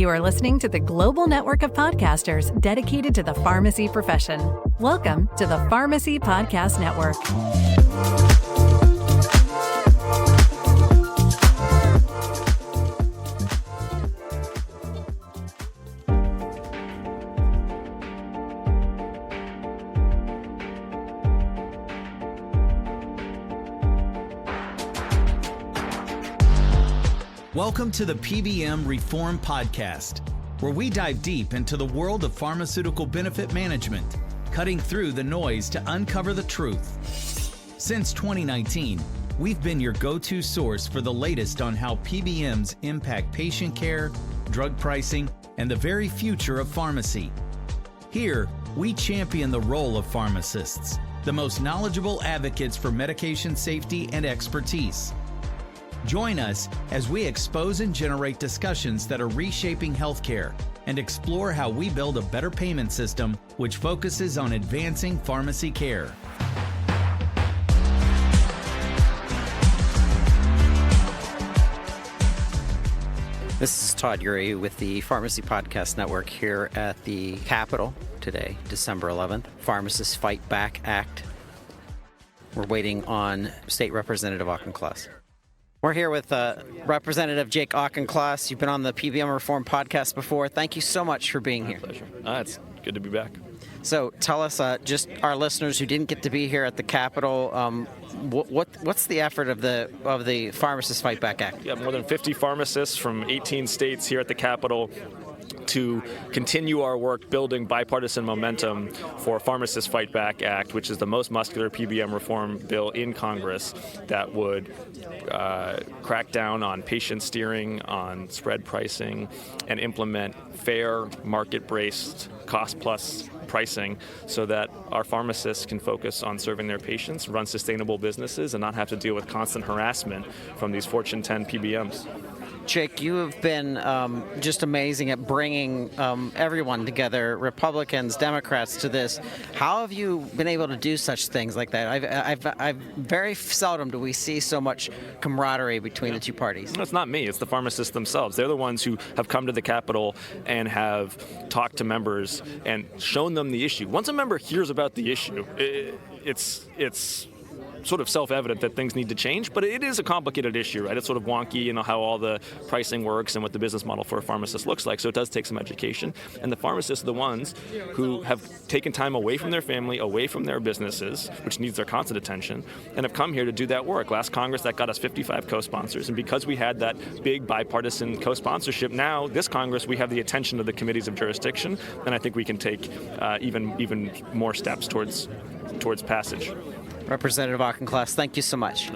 You are listening to the global network of podcasters dedicated to the pharmacy profession. Welcome to the Pharmacy Podcast Network. Welcome to the PBM Reform Podcast, where we dive deep into the world of pharmaceutical benefit management, cutting through the noise to uncover the truth. Since 2019, we've been your go-to source for the latest on how PBMs impact patient care, drug pricing, and the very future of pharmacy. Here, we champion the role of pharmacists, the most knowledgeable advocates for medication safety and expertise. Join us as we expose and generate discussions that are reshaping healthcare and explore how we build a better payment system which focuses on advancing pharmacy care. This is Todd Urey with the Pharmacy Podcast Network here at the Capitol today, December 11th. Pharmacists Fight Back Act. We're waiting on State Representative Auchincloss. We're here with Representative Jake Auchincloss. You've been on the PBM Reform Podcast before. Thank you so much for being here. My pleasure. It's good to be back. So tell us, just our listeners who didn't get to be here at the Capitol, what's the effort of the Pharmacists Fight Back Act? We have more than 50 pharmacists from 18 states here at the Capitol to continue our work building bipartisan momentum for Pharmacists Fight Back Act, which is the most muscular PBM reform bill in Congress that would crack down on patient steering, on spread pricing, and implement fair, market-based, cost-plus pricing so that our pharmacists can focus on serving their patients, run sustainable businesses, and not have to deal with constant harassment from these Fortune 10 PBMs. Jake, you have been just amazing at bringing everyone together, Republicans, Democrats, to this. How have you been able to do such things like that? I've very seldom do we see so much camaraderie between the two parties. It's not me. It's the pharmacists themselves. They're the ones who have come to the Capitol and have talked to members and shown them the issue. Once a member hears about the issue, it's sort of self-evident that things need to change, but it is a complicated issue, right? It's sort of wonky, how all the pricing works and what the business model for a pharmacist looks like, so it does take some education. And the pharmacists are the ones who have taken time away from their family, away from their businesses, which needs their constant attention, and have come here to do that work. Last Congress, that got us 55 co-sponsors, and because we had that big bipartisan co-sponsorship, now, this Congress, we have the attention of the committees of jurisdiction, and I think we can take even more steps towards passage. Representative Auchincloss, thank you so much.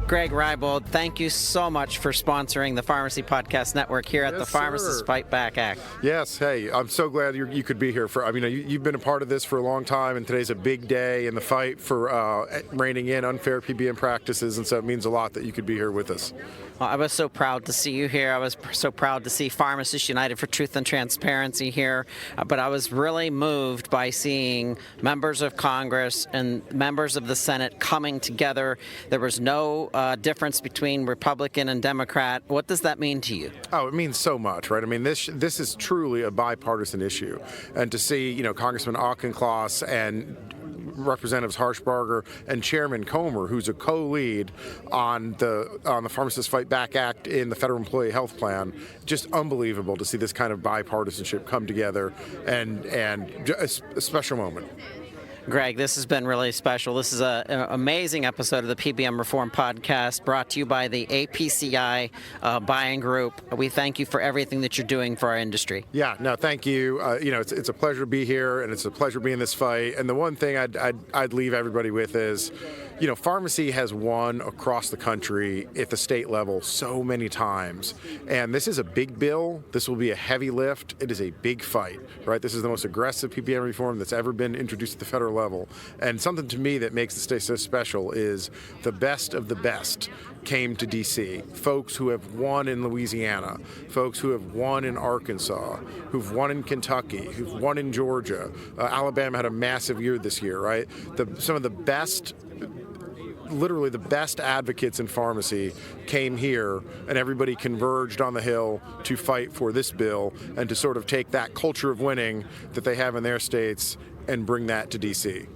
Greg Reibold, thank you so much for sponsoring the Pharmacy Podcast Network here at the Pharmacists Fight Back Act. Yes, hey, I'm so glad you could be here. You've been a part of this for a long time, and today's a big day in the fight for reining in unfair PBM practices, and so it means a lot that you could be here with us. Well, I was so proud to see you here. I was so proud to see Pharmacists United for Truth and Transparency here, but I was really moved by seeing members of Congress and members of the Senate coming together. There was no difference between Republican and Democrat. What does that mean to you? Oh, it means so much, right? I mean, this is truly a bipartisan issue, and to see Congressman Auchincloss and Representatives Harshbarger and Chairman Comer, who's a co-lead on the Pharmacists Fight Back Act in the Federal Employee Health Plan, just unbelievable to see this kind of bipartisanship come together, and a special moment. Greg, this has been really special. This is an amazing episode of the PBM Reform Podcast brought to you by the APCI buying group. We thank you for everything that you're doing for our industry. Yeah, no, thank you. It's a pleasure to be here, and it's a pleasure to be in this fight. And the one thing I'd leave everybody with is, pharmacy has won across the country at the state level so many times. And this is a big bill. This will be a heavy lift. It is a big fight, right? This is the most aggressive PBM reform that's ever been introduced at the federal level. And something to me that makes the state so special is the best of the best came to D.C. Folks who have won in Louisiana, folks who have won in Arkansas, who've won in Kentucky, who've won in Georgia. Alabama had a massive year this year, right? Some of the best literally the best advocates in pharmacy came here, and everybody converged on the Hill to fight for this bill and to sort of take that culture of winning that they have in their states and bring that to D.C.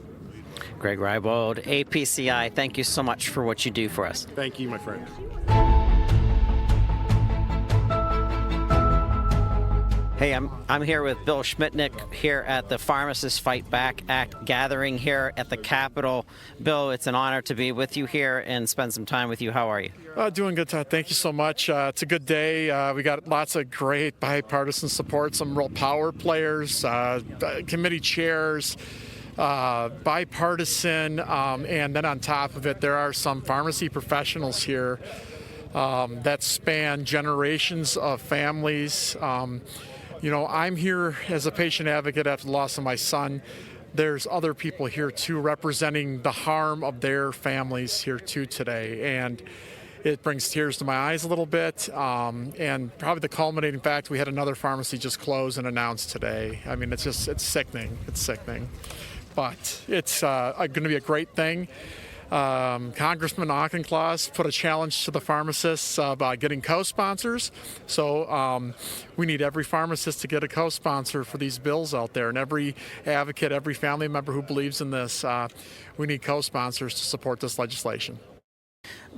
Greg Reibold, APCI, thank you so much for what you do for us. Thank you, my friend. Hey, I'm here with Bill Schmitnick here at the Pharmacists Fight Back Act gathering here at the Capitol. Bill, it's an honor to be with you here and spend some time with you. How are you? Doing good, Todd. Thank you so much. It's a good day. We got lots of great bipartisan support, some real power players, committee chairs, bipartisan, and then on top of it, there are some pharmacy professionals here that span generations of families. I'm here as a patient advocate after the loss of my son. There's other people here too representing the harm of their families here too today, and it brings tears to my eyes a little bit. And probably the culminating fact, we had another pharmacy just close and announced today. I mean, it's sickening. It's sickening, but it's going to be a great thing. Congressman Auchincloss put a challenge to the pharmacists by getting co-sponsors. So we need every pharmacist to get a co-sponsor for these bills out there, and every advocate, every family member who believes in this, we need co-sponsors to support this legislation.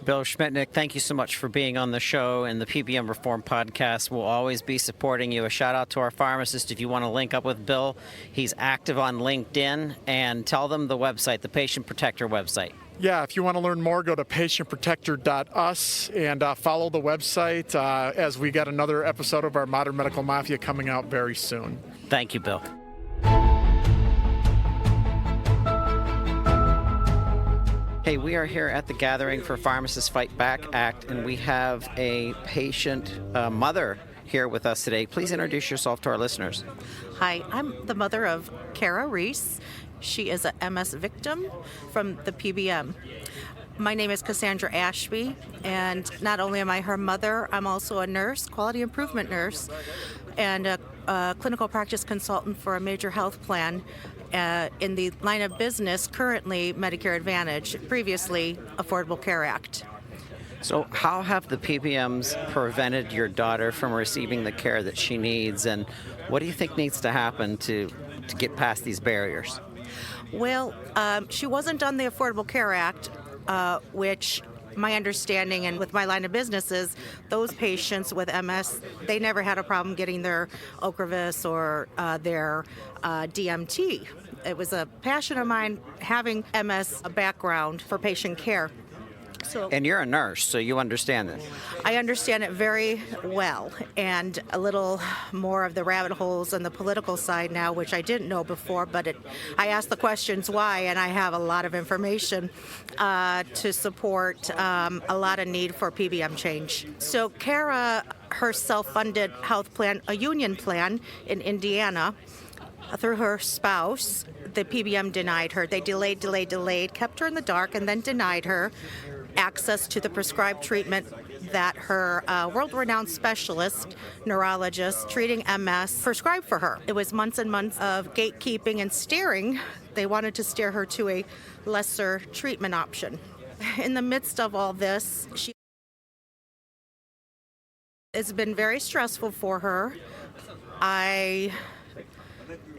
Bill Schmitnick, thank you so much for being on the show, and the PBM Reform Podcast will always be supporting you. A shout out to our pharmacist. If you want to link up with Bill, he's active on LinkedIn, and tell them the website, the Patient Protector website. Yeah, if you want to learn more, go to patientprotector.us and follow the website as we got another episode of our Modern Medical Mafia coming out very soon. Thank you, Bill. Hey, we are here at the gathering for Pharmacists Fight Back Act, and we have a patient mother here with us today. Please introduce yourself to our listeners. Hi, I'm the mother of Kara Reese. She is a MS victim from the PBM. My name is Cassandra Ashby, and not only am I her mother, I'm also a nurse, quality improvement nurse, and a clinical practice consultant for a major health plan in the line of business, currently Medicare Advantage, previously Affordable Care Act. So how have the PBMs prevented your daughter from receiving the care that she needs, and what do you think needs to happen to get past these barriers? Well, she wasn't on the Affordable Care Act, which my understanding and with my line of business is those patients with MS, they never had a problem getting their Ocrevus or their DMT. It was a passion of mine having MS background for patient care. And you're a nurse, so you understand this. I understand it very well, and a little more of the rabbit holes on the political side now, which I didn't know before, but I asked the questions why, and I have a lot of information to support a lot of need for PBM change. So Kara, her self-funded health plan, a union plan in Indiana, through her spouse, the PBM denied her. They delayed, kept her in the dark, and then denied her access to the prescribed treatment that her world-renowned specialist, neurologist treating MS, prescribed for her. It was months and months of gatekeeping and steering. They wanted to steer her to a lesser treatment option. In the midst of all this, it's been very stressful for her. I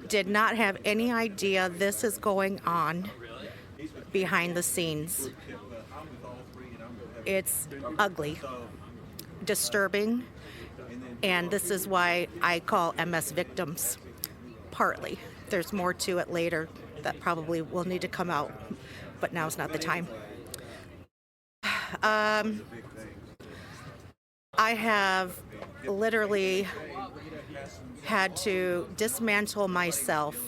did not have any idea this is going on behind the scenes. It's ugly, disturbing, and this is why I call MS victims, partly. There's more to it later that probably will need to come out, but now's not the time. I have literally had to dismantle myself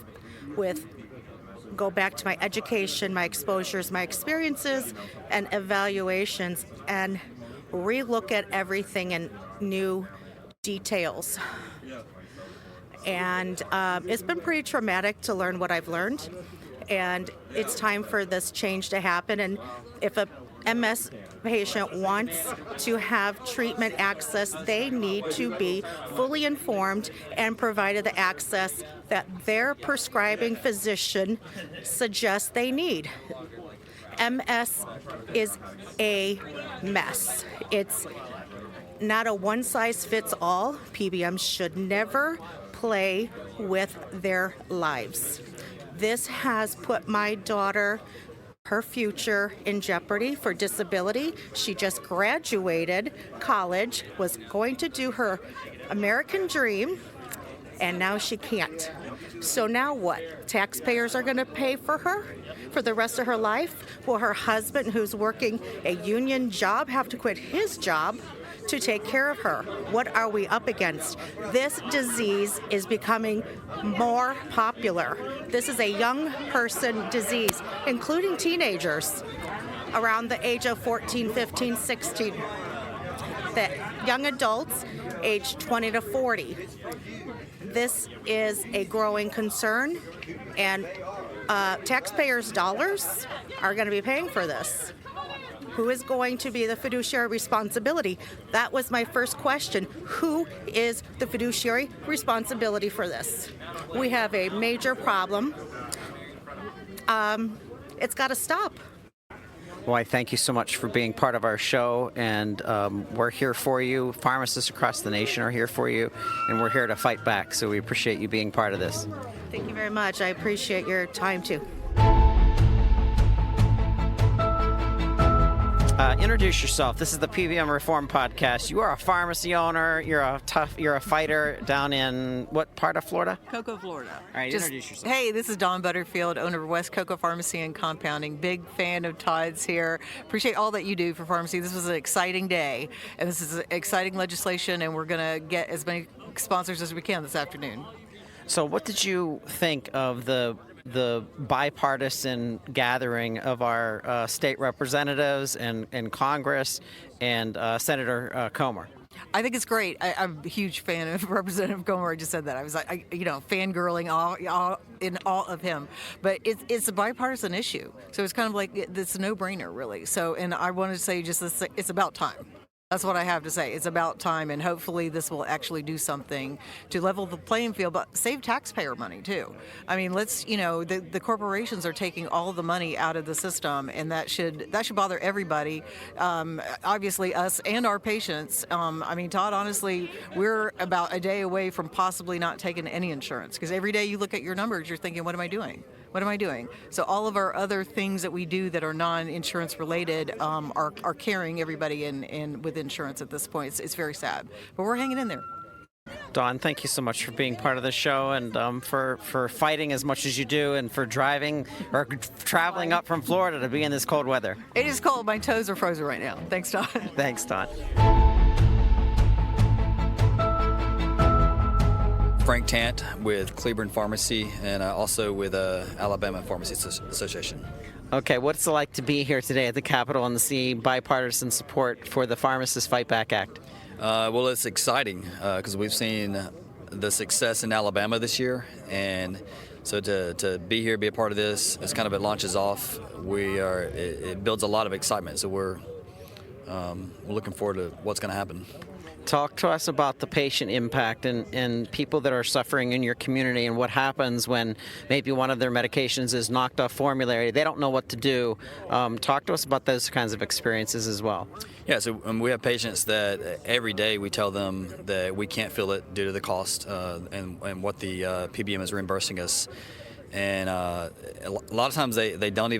go back to my education, my exposures, my experiences, and evaluations, and relook at everything in new details. And it's been pretty traumatic to learn what I've learned, and it's time for this change to happen. And if a MS patient wants to have treatment access, they need to be fully informed and provided the access that their prescribing physician suggests they need. MS is a mess. It's not a one-size-fits-all. PBMs should never play with their lives. This has put my daughter, her future, in jeopardy for disability. She just graduated college, was going to do her American dream, and now she can't. So now what? Taxpayers are going to pay for her for the rest of her life? Will her husband, who's working a union job, have to quit his job to take care of her? What are we up against? This disease is becoming more popular. This is a young person disease, including teenagers around the age of 14, 15, 16. The young adults aged 20 to 40. This is a growing concern, and taxpayers' dollars are going to be paying for this. Who is going to be the fiduciary responsibility? That was my first question. Who is the fiduciary responsibility for this? We have a major problem. It's got to stop. Well, I thank you so much for being part of our show, and we're here for you. Pharmacists across the nation are here for you, and we're here to fight back, so we appreciate you being part of this. Thank you very much. I appreciate your time, too. Introduce yourself. This is the PBM Reform Podcast. You are a pharmacy owner. You're a fighter down in what part of Florida? Cocoa, Florida. All right, introduce yourself. Hey, this is Dawn Butterfield, owner of West Cocoa Pharmacy and Compounding. Big fan of Todd's here. Appreciate all that you do for pharmacy. This was an exciting day, and this is exciting legislation, and we're going to get as many sponsors as we can this afternoon. So what did you think of the bipartisan gathering of our state representatives and Congress and Senator Comer? I think it's great. I'm a huge fan of Representative Comer. I just said that. I was like, fangirling all in all of him. But it's a bipartisan issue. So it's kind of like, it's a no-brainer, really. So, and I wanted to say just this, it's about time. That's what I have to say. It's about time, and hopefully this will actually do something to level the playing field, but save taxpayer money, too. I mean, the corporations are taking all the money out of the system, and that should bother everybody, obviously us and our patients. Todd, honestly, we're about a day away from possibly not taking any insurance, because every day you look at your numbers, you're thinking, what am I doing? What am I doing? So all of our other things that we do that are non-insurance related are carrying everybody in with insurance at this point. It's very sad, but we're hanging in there. Dawn, thank you so much for being part of the show, and for fighting as much as you do, and for driving or traveling up from Florida to be in this cold weather. It is cold. My toes are frozen right now. Thanks, Dawn. Thanks, Dawn. Frank Tant with Cleburne Pharmacy, and also with Alabama Pharmacy Association. Okay, what's it like to be here today at the Capitol and to see bipartisan support for the Pharmacists Fight Back Act? Well, it's exciting because we've seen the success in Alabama this year, and so to be here, be a part of this, as kind of it launches off, it builds a lot of excitement. So we're looking forward to what's going to happen. Talk to us about the patient impact and people that are suffering in your community, and what happens when maybe one of their medications is knocked off formulary. They don't know what to do. Talk to us about those kinds of experiences as well. Yeah, so we have patients that every day we tell them that we can't fill it due to the cost and what the PBM is reimbursing us. And a lot of times they don't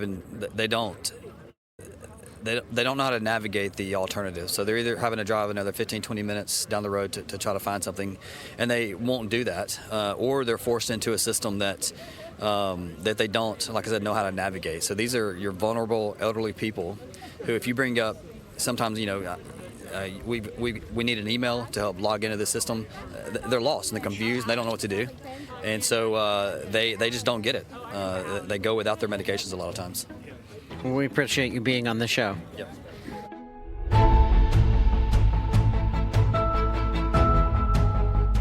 know how to navigate the alternative. So they're either having to drive another 15, 20 minutes down the road to try to find something, and they won't do that. Or they're forced into a system that they don't, like I said, know how to navigate. So these are your vulnerable elderly people who, if you bring up, sometimes, we need an email to help log into the system, they're lost and they're confused and they don't know what to do. And so they just don't get it. They go without their medications a lot of times. We appreciate you being on the show. Yep.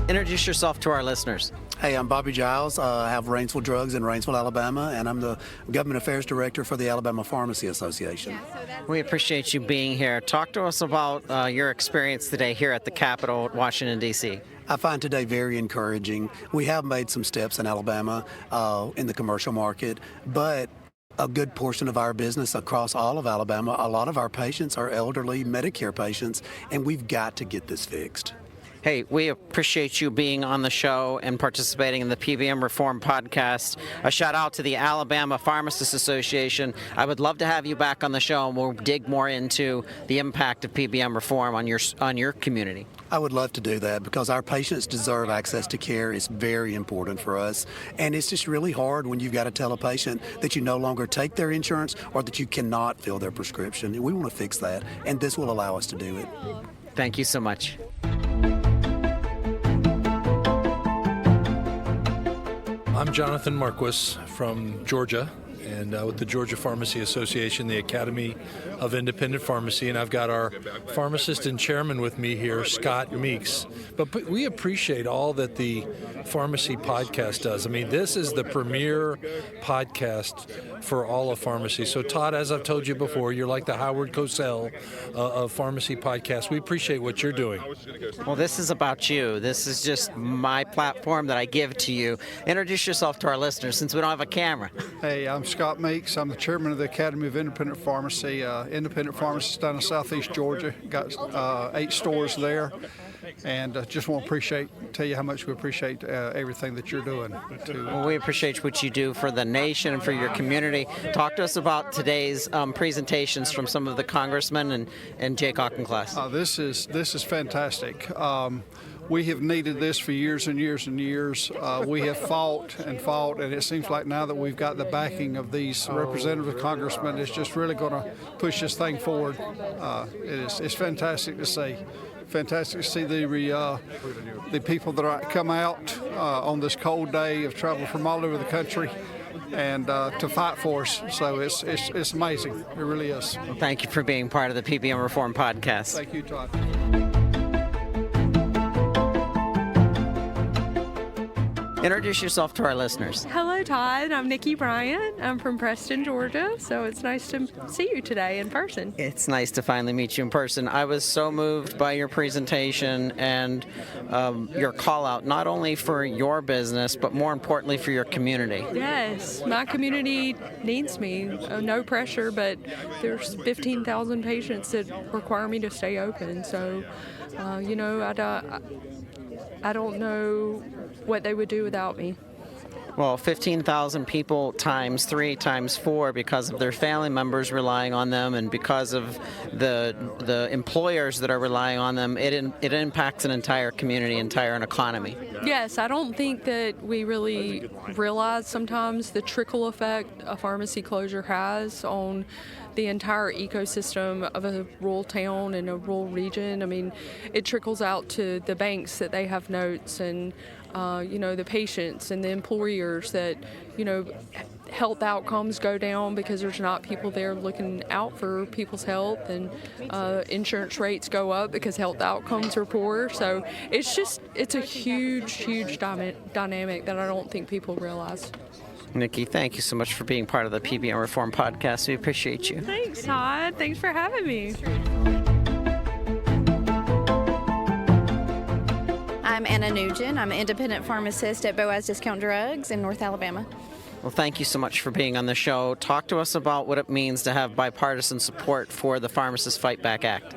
Introduce yourself to our listeners. Hey, I'm Bobby Giles. I have Rainsville Drugs in Rainsville, Alabama, and I'm the Government Affairs Director for the Alabama Pharmacy Association. We appreciate you being here. Talk to us about your experience today here at the Capitol, Washington, D.C. I find today very encouraging. We have made some steps in Alabama in the commercial market, but a good portion of our business across all of Alabama. A lot of our patients are elderly Medicare patients, and we've got to get this fixed. Hey, we appreciate you being on the show and participating in the PBM Reform Podcast. A shout out to the Alabama Pharmacists Association. I would love to have you back on the show, and we'll dig more into the impact of PBM reform on your community. I would love to do that because our patients deserve access to care. It's very important for us. And it's just really hard when you've got to tell a patient that you no longer take their insurance or that you cannot fill their prescription. And we want to fix that, and this will allow us to do it. Thank you so much. I'm Jonathan Marquis from Georgia, and with the Georgia Pharmacy Association, the Academy of Independent Pharmacy, and I've got our pharmacist and chairman with me here, Scott Meeks. But we appreciate all that the Pharmacy Podcast does. I mean, this is the premier podcast for all of pharmacy. So, Todd, as I've told you before, you're like the Howard Cosell of Pharmacy Podcast. We appreciate what you're doing. Well, this is about you. This is just my platform that I give to you. Introduce yourself to our listeners since we don't have a camera. Hey, I'm Scott Meeks. I'm the chairman of the Academy of Independent Pharmacy. Independent pharmacist down in southeast Georgia. Got 8 stores there. And just want to tell you how much we appreciate everything that you're doing. Well, we appreciate what you do for the nation and for your community. Talk to us about today's presentations from some of the congressmen and Jake Auchincloss. This is fantastic. We have needed this for years and years and years. We have fought, and it seems like now that we've got the backing of these representative congressmen, it's just really going to push this thing forward. It's fantastic to see. Fantastic to see the people that come out on this cold day of travel from all over the country and to fight for us. So it's amazing. It really is. Well, thank you for being part of the PBM Reform Podcast. Thank you, Todd. Introduce yourself to our listeners. Hello, Todd. I'm Nikki Bryant. I'm from Preston, Georgia, so it's nice to see you today in person. It's nice to finally meet you in person. I was so moved by your presentation and your call out, not only for your business, but more importantly for your community. Yes, my community needs me. No pressure, but there's 15,000 patients that require me to stay open. So, I don't know what they would do without me. Well, 15,000 people times 3 times 4 because of their family members relying on them and because of the employers that are relying on them, it impacts an entire community, entire economy. Yes, I don't think that we really realize sometimes the trickle effect a pharmacy closure has on the entire ecosystem of a rural town and a rural region. I mean, it trickles out to the banks that they have notes and, the patients and the employers that, health outcomes go down because there's not people there looking out for people's health, and insurance rates go up because health outcomes are poor. So it's a huge dynamic that I don't think people realize. Nikki, thank you so much for being part of the PBM Reform Podcast. We appreciate you. Thanks, Todd. Thanks for having me. I'm Anna Nugent. I'm an independent pharmacist at Boaz Discount Drugs in North Alabama. Well, thank you so much for being on the show. Talk to us about what it means to have bipartisan support for the Pharmacists Fight Back Act.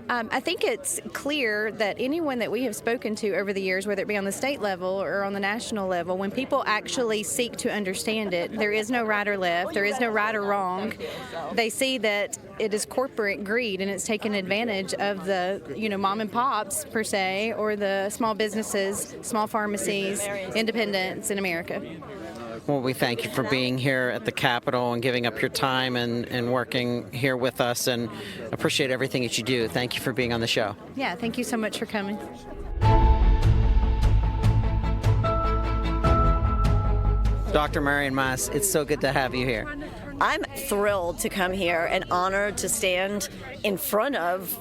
I think it's clear that anyone that we have spoken to over the years, whether it be on the state level or on the national level, when people actually seek to understand it, there is no right or left, there is no right or wrong. They see that it is corporate greed and it's taken advantage of the, mom and pops per se, or the small businesses, small pharmacies, independents in America. Well, we thank you for being here at the Capitol and giving up your time and working here with us, and appreciate everything that you do. Thank you for being on the show. Yeah, thank you so much for coming. Dr. Marion Maas, it's so good to have you here. I'm thrilled to come here and honored to stand in front of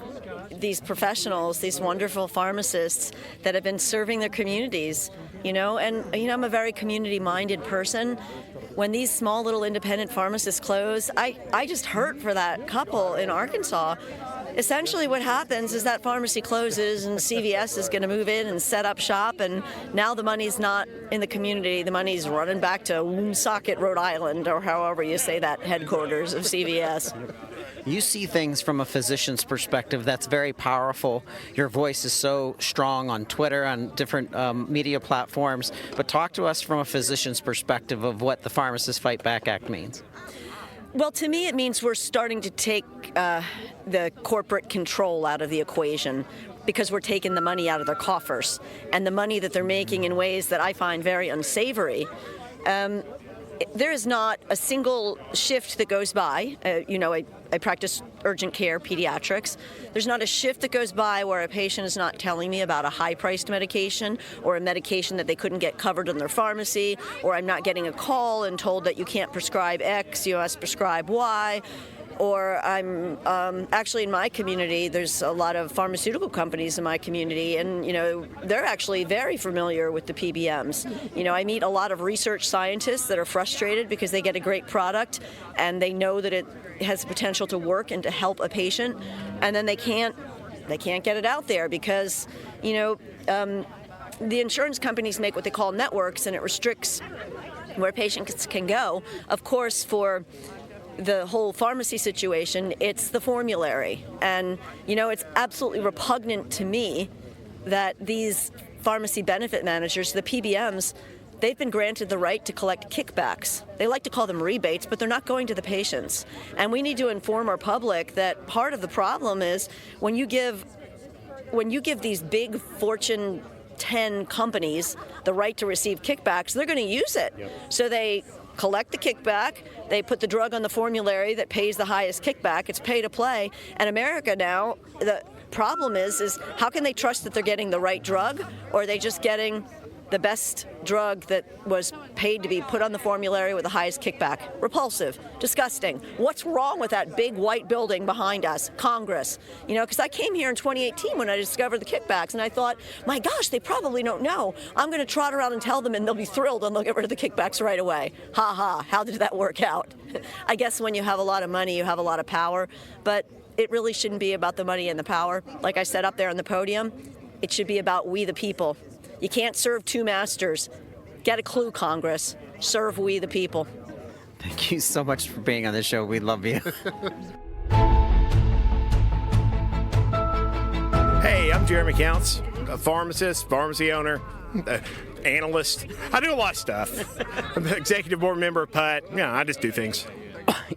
these professionals, these wonderful pharmacists that have been serving their communities. I'm a very community-minded person. When these small little independent pharmacists close, I just hurt for that couple in Arkansas. essentially what happens is that pharmacy closes and CVS is going to move in and set up shop, and now the money's not in the community. The money's running back to Woonsocket, Rhode Island, or however you say that headquarters of CVS. You see things from a physician's perspective. That's very powerful. Your voice is so strong on Twitter, on different media platforms. But talk to us from a physician's perspective of what the Pharmacists Fight Back Act means. Well, to me, it means we're starting to take the corporate control out of the equation, because we're taking the money out of their coffers, and the money that they're making in ways that I find very unsavory. There is not a single shift that goes by. I practice urgent care pediatrics. There's not a shift that goes by where a patient is not telling me about a high-priced medication or a medication that they couldn't get covered in their pharmacy, or I'm not getting a call and told that you can't prescribe X, you must prescribe Y. Or I'm actually in my community, there's a lot of pharmaceutical companies in my community, and they're actually very familiar with the PBMs. I meet a lot of research scientists that are frustrated because they get a great product and they know that it has the potential to work and to help a patient, and then they can't get it out there because the insurance companies make what they call networks, and it restricts where patients can go. Of course, for the whole pharmacy situation, it's the formulary. And, it's absolutely repugnant to me that these pharmacy benefit managers, the PBMs, they've been granted the right to collect kickbacks. They like to call them rebates, but they're not going to the patients. And we need to inform our public that part of the problem is when you give these big Fortune 10 companies the right to receive kickbacks, they're going to use it. Yep. So they collect the kickback, they put the drug on the formulary that pays the highest kickback. It's pay to play. And America now, the problem is how can they trust that they're getting the right drug, or are they just getting the best drug that was paid to be put on the formulary with the highest kickback? Repulsive, disgusting. What's wrong with that big white building behind us, Congress? Because I came here in 2018 when I discovered the kickbacks, and I thought, my gosh, they probably don't know. I'm going to trot around and tell them, and they'll be thrilled, and they'll get rid of the kickbacks right away. Ha ha, how did that work out? I guess when you have a lot of money, you have a lot of power, but it really shouldn't be about the money and the power. Like I said up there on the podium, it should be about we the people. You can't serve two masters. Get a clue, Congress. Serve we the people. Thank you so much for being on the show. We love you. Hey, I'm Jeremy Counts, a pharmacist, pharmacy owner, analyst. I do a lot of stuff. I'm the executive board member of PUT. I just do things.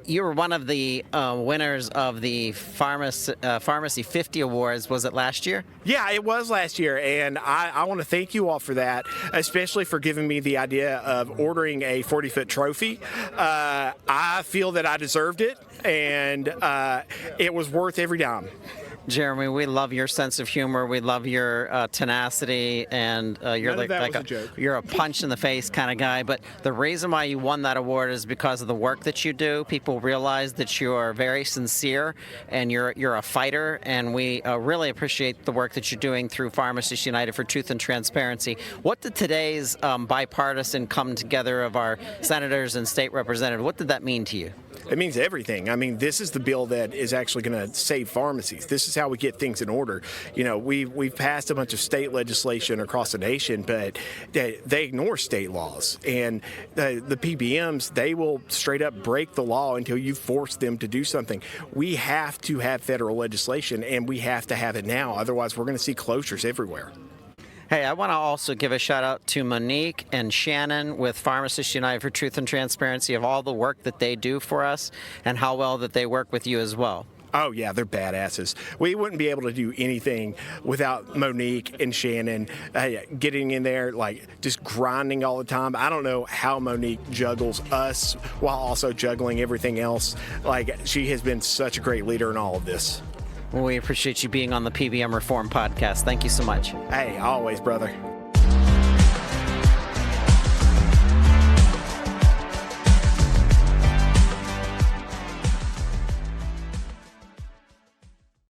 You were one of the winners of the Pharmacy 50 Awards. Was it last year? Yeah, it was last year, and I want to thank you all for that, especially for giving me the idea of ordering a 40-foot trophy. I feel that I deserved it, and it was worth every dime. Jeremy, we love your sense of humor. We love your tenacity, and you're you're a punch in the face kind of guy. But the reason why you won that award is because of the work that you do. People realize that you are very sincere, and you're a fighter. And we really appreciate the work that you're doing through Pharmacists United for Truth and Transparency. What did today's bipartisan come together of our senators and state representatives? What did that mean to you? It means everything. I mean, this is the bill that is actually going to save pharmacies. This is how we get things in order. We've passed a bunch of state legislation across the nation, but they ignore state laws. And the PBMs, they will straight up break the law until you force them to do something. We have to have federal legislation, and we have to have it now. Otherwise, we're going to see closures everywhere. Hey, I want to also give a shout out to Monique and Shannon with Pharmacists United for Truth and Transparency of all the work that they do for us and how well that they work with you as well. Oh, yeah, they're badasses. We wouldn't be able to do anything without Monique and Shannon getting in there, just grinding all the time. I don't know how Monique juggles us while also juggling everything else. She has been such a great leader in all of this. Well, we appreciate you being on the PBM Reform Podcast. Thank you so much. Hey, always, brother.